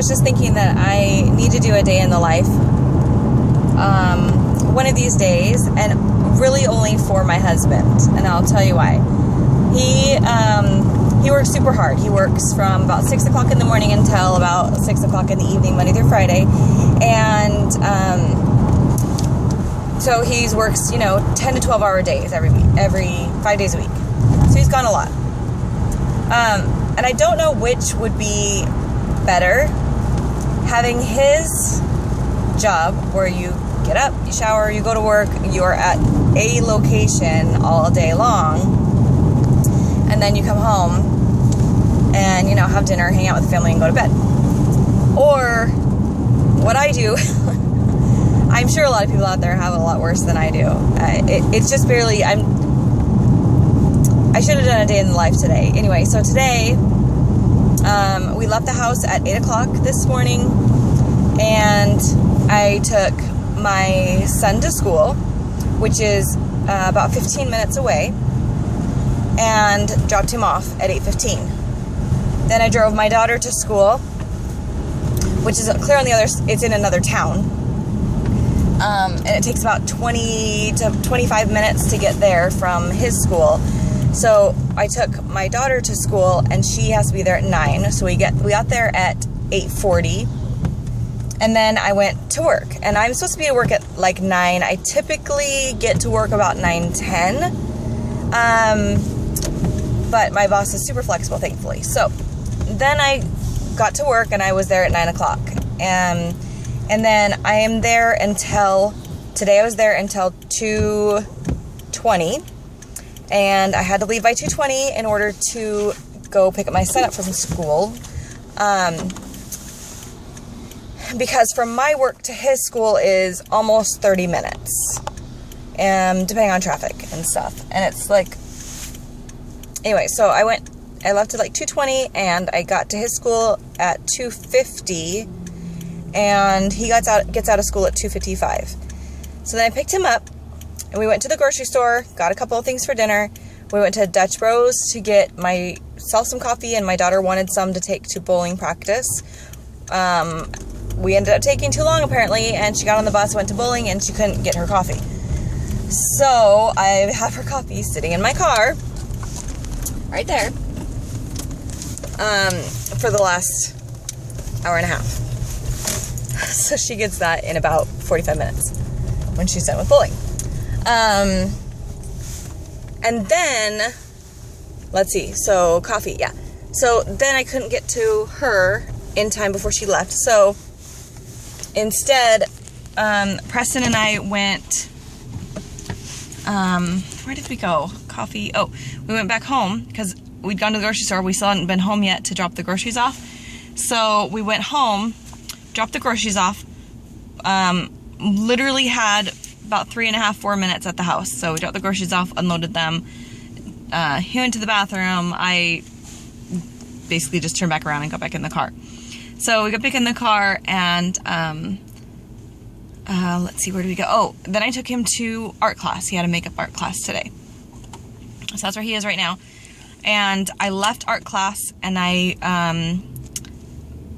was just thinking that I need to do a day in the life one of these days, and really only for my husband, and I'll tell you why. He works super hard. He works from about 6 o'clock in the morning until about 6 o'clock in the evening, Monday through Friday, and so he works, 10 to 12 hour days every 5 days a week. So he's gone a lot. And I don't know which would be better, having his job where you get up, you shower, you go to work, you're at a location all day long, and then you come home and, have dinner, hang out with the family, and go to bed. Or what I do, I'm sure a lot of people out there have it a lot worse than I do. It's just barely, I should have done a day in the life today. Anyway, so today, we left the house at 8 o'clock this morning, and I took my son to school, which is about 15 minutes away, and dropped him off at 8:15. Then I drove my daughter to school, which is clear on it's in another town, and it takes about 20 to 25 minutes to get there from his school. So I took my daughter to school, and she has to be there at 9. So we got there at 8:40, and then I went to work. And I'm supposed to be at work at like 9. I typically get to work about 9:10, but my boss is super flexible, thankfully. So then I got to work, and I was there at 9 o'clock, and then I am there until today. I was there until 2:20. And I had to leave by 2:20 in order to go pick up my son up from school. Because from my work to his school is almost 30 minutes. Depending on traffic and stuff. And it's like... Anyway, so I left at like 2:20, and I got to his school at 2:50. And he gets out of school at 2:55. So then I picked him up. And we went to the grocery store, got a couple of things for dinner. We went to Dutch Bros to get myself some coffee, and my daughter wanted some to take to bowling practice. We ended up taking too long, apparently, and she got on the bus, went to bowling, and she couldn't get her coffee. So I have her coffee sitting in my car, right there, for the last hour and a half. So she gets that in about 45 minutes when she's done with bowling. And then, let's see, so coffee, yeah. So then I couldn't get to her in time before she left. So instead, Preston and I went, where did we go? Coffee, we went back home because we'd gone to the grocery store. We still hadn't been home yet to drop the groceries off. So we went home, dropped the groceries off, literally had about 3.5-4 minutes at the house. So we dropped the groceries off, unloaded them. He went to the bathroom. I basically just turned back around and got back in the car. So we got back in the car, and let's see, where did we go? Then I took him to art class. He had a makeup art class today. So that's where he is right now. And I left art class, and I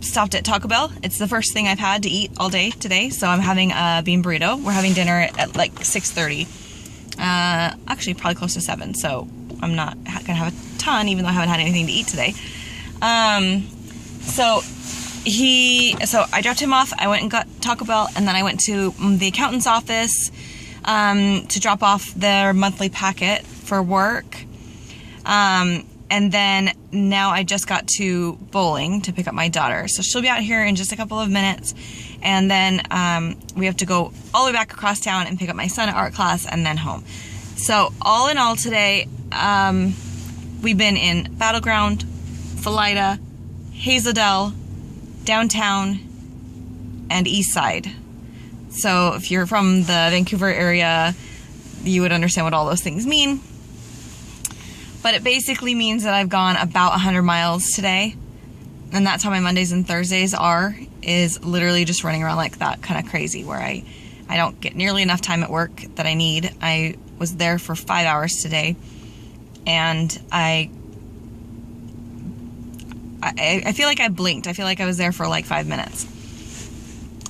stopped at Taco Bell. It's the first thing I've had to eat all day today, so I'm having a bean burrito. We're having dinner at like 6:30. Actually, probably close to 7, so I'm not gonna have a ton, even though I haven't had anything to eat today. So I dropped him off. I went and got Taco Bell, and then I went to the accountant's office to drop off their monthly packet for work. And then now I just got to bowling to pick up my daughter. So she'll be out here in just a couple of minutes. And then we have to go all the way back across town and pick up my son at art class and then home. So all in all today, we've been in Battleground, Philida, Hazeldale, downtown, and Eastside. So if you're from the Vancouver area, you would understand what all those things mean. But it basically means that I've gone about 100 miles today. And that's how my Mondays and Thursdays are, is literally just running around like that, kind of crazy, where I don't get nearly enough time at work that I need. I was there for 5 hours today, and I I feel like I blinked. I feel like I was there for like 5 minutes.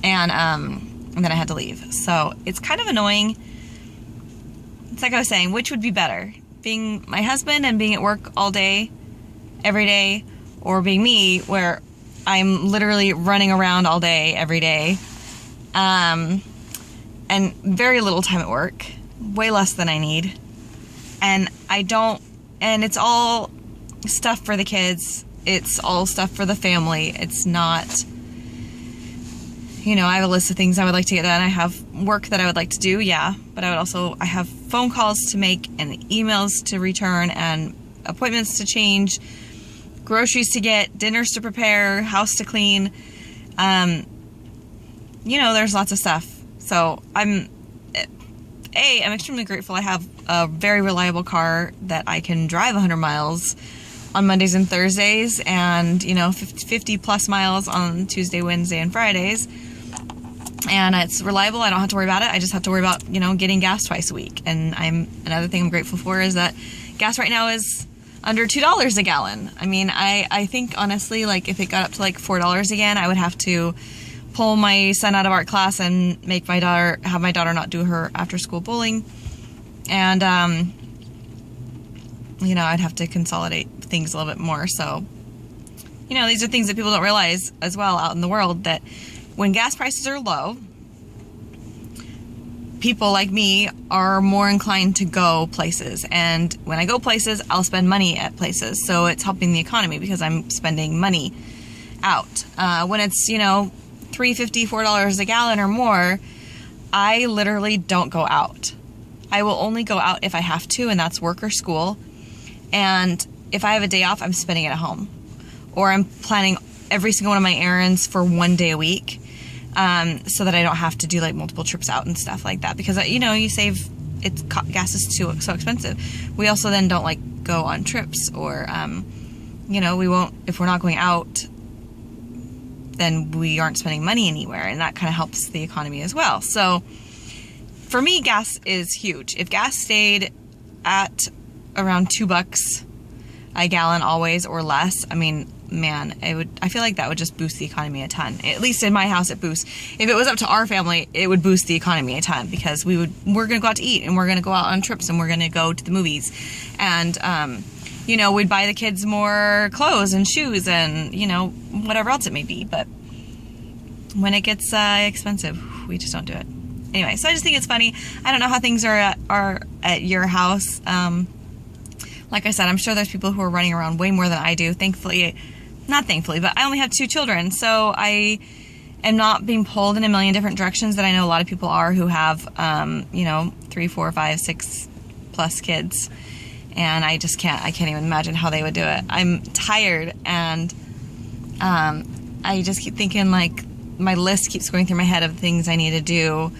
And then I had to leave. So it's kind of annoying. It's like I was saying, which would be better? Being my husband and being at work all day, every day, or being me where I'm literally running around all day, every day, and very little time at work, way less than I need. And it's all stuff for the kids. It's all stuff for the family. It's not, I have a list of things I would like to get done. I have work that I would like to do, yeah. But I have phone calls to make and emails to return and appointments to change, groceries to get, dinners to prepare, house to clean. There's lots of stuff. So I'm extremely grateful I have a very reliable car that I can drive 100 miles on Mondays and Thursdays, and 50 plus miles on Tuesday, Wednesday, and Fridays. And it's reliable. I don't have to worry about it. I just have to worry about getting gas twice a week. And another thing I'm grateful for is that gas right now is under $2 a gallon. I mean, I think honestly, like if it got up to like $4 again, I would have to pull my son out of art class and have my daughter not do her after school bowling. And I'd have to consolidate things a little bit more. So these are things that people don't realize as well out in the world, that when gas prices are low, people like me are more inclined to go places. And when I go places, I'll spend money at places. So it's helping the economy because I'm spending money out. When it's, $3.50, $4 a gallon or more, I literally don't go out. I will only go out if I have to, and that's work or school. And if I have a day off, I'm spending it at home. Or I'm planning every single one of my errands for one day a week, so that I don't have to do like multiple trips out and stuff like that. Because, you save, gas is so expensive. We also then don't like go on trips, or, we won't, if we're not going out, then we aren't spending money anywhere, and that kind of helps the economy as well. So for me, gas is huge. If gas stayed at around $2 a gallon always or less, I mean, man, I feel like that would just boost the economy a ton. At least in my house, it boosts. If it was up to our family, it would boost the economy a ton, because we're going to go out to eat, and we're going to go out on trips, and we're going to go to the movies. And, we'd buy the kids more clothes and shoes and, whatever else it may be. But when it gets expensive, we just don't do it. Anyway, so I just think it's funny. I don't know how things are at your house. Like I said, I'm sure there's people who are running around way more than I do. Not thankfully, but I only have 2 children, so I am not being pulled in a million different directions that I know a lot of people are who have, 3, 4, 5, 6 plus kids. And I can't even imagine how they would do it. I'm tired, and I just keep thinking, like, my list keeps going through my head of things I need to do.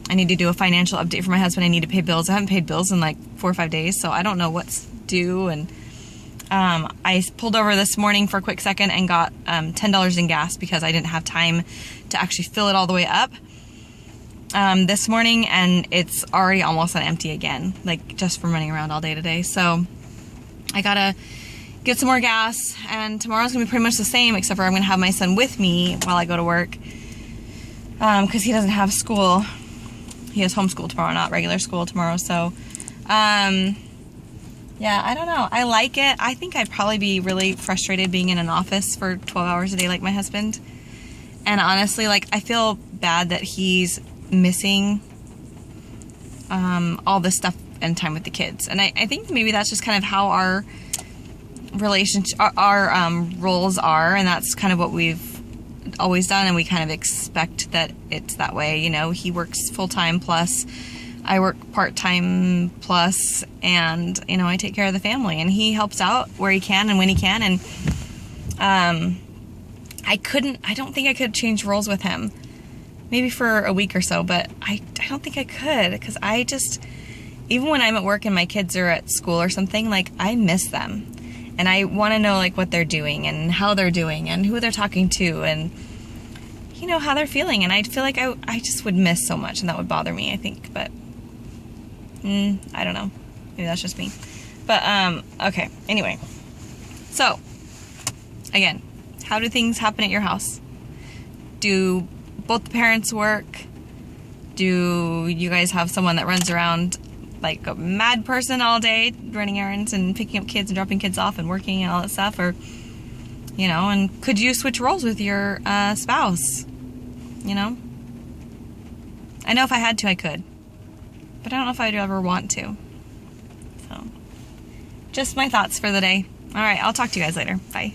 I need to do a financial update for my husband. I need to pay bills. I haven't paid bills in like 4 or 5 days, so I don't know what's due. And I pulled over this morning for a quick second and got $10 in gas because I didn't have time to actually fill it all the way up this morning, and it's already almost on empty again, like just from running around all day today. So I gotta get some more gas, and tomorrow's gonna be pretty much the same, except for I'm gonna have my son with me while I go to work, because he doesn't have school. He has homeschool tomorrow, not regular school tomorrow. So, yeah, I don't know. I like it. I think I'd probably be really frustrated being in an office for 12 hours a day like my husband. And honestly, like, I feel bad that he's missing all this stuff and time with the kids. And I think maybe that's just kind of how our relationship, our roles are, and that's kind of what we've always done, and we kind of expect that it's that way. He works full-time plus I work part-time plus, and I take care of the family, and he helps out where he can and when he can. And I don't think I could change roles with him, maybe for a week or so, but I don't think I could, because I just, even when I'm at work and my kids are at school or something, like, I miss them. And I want to know, like, what they're doing and how they're doing and who they're talking to and, how they're feeling. And I feel like I just would miss so much, and that would bother me, I think. But, I don't know. Maybe that's just me. But, okay. Anyway. So, Again, how do things happen at your house? Do both the parents work? Do you guys have someone that runs around like a mad person all day, running errands and picking up kids and dropping kids off and working and all that stuff? Or, you know, and could you switch roles with your spouse? You know? I know if I had to, I could. But I don't know if I'd ever want to. So, just my thoughts for the day. All right, I'll talk to you guys later. Bye.